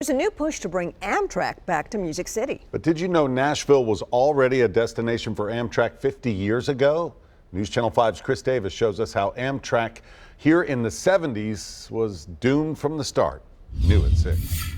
There's a new push to bring Amtrak back to Music City. But did you know Nashville was already a destination for Amtrak 50 years ago? News Channel 5's Chris Davis shows us how Amtrak here in the 70s was doomed from the start. New at 6.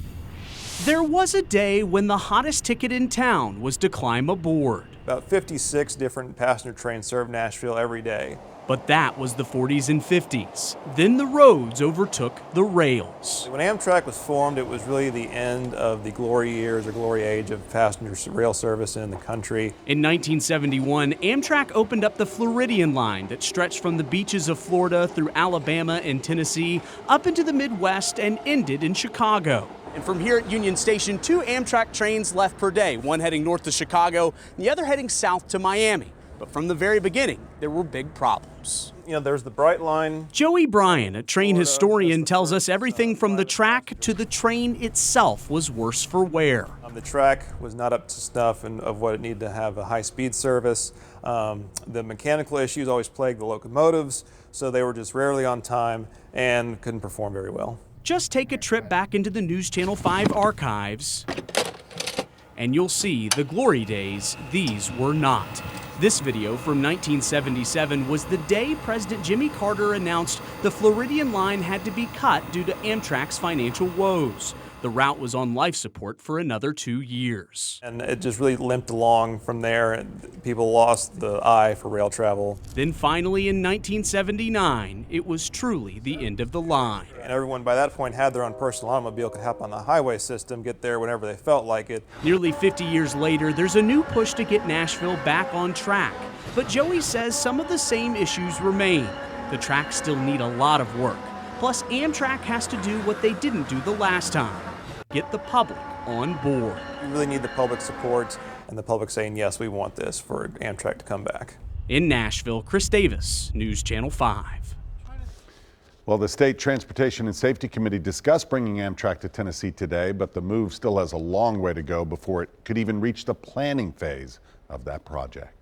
There was a day when the hottest ticket in town was to climb aboard. About 56 different passenger trains serve Nashville every day. But that was the 40s and 50s. Then the roads overtook the rails. When Amtrak was formed, it was really the end of the glory years or glory age of passenger rail service in the country. In 1971, Amtrak opened up the Floridian line that stretched from the beaches of Florida through Alabama and Tennessee up into the Midwest and ended in Chicago. And from here at Union Station, 2 Amtrak trains left per day, one heading north to Chicago, and the other heading south to Miami. But from the very beginning, there were big problems. You know, there's the Bright Line. Joey Bryan, a train historian, tells us everything from the track to the train itself was worse for wear. The track was not up to snuff of what it needed to have a high-speed service. The mechanical issues always plagued the locomotives, so they were just rarely on time and couldn't perform very well. Just take a trip back into the News Channel 5 archives, and you'll see the glory days these were not. This video from 1977 was the day President Jimmy Carter announced the Floridian line had to be cut due to Amtrak's financial woes. The route was on life support for another 2 years. And it just really limped along from there, and people lost the eye for rail travel. Then finally in 1979, it was truly the end of the line. And everyone by that point had their own personal automobile, could hop on the highway system, get there whenever they felt like it. Nearly 50 years later, there's a new push to get Nashville back on track. But Joey says some of the same issues remain. The tracks still need a lot of work. Plus, Amtrak has to do what they didn't do the last time. Get the public on board. You really need the public support and the public saying, yes, we want this for Amtrak to come back. In Nashville, Chris Davis, News Channel 5. Well, the State Transportation and Safety Committee discussed bringing Amtrak to Tennessee today, but the move still has a long way to go before it could even reach the planning phase of that project.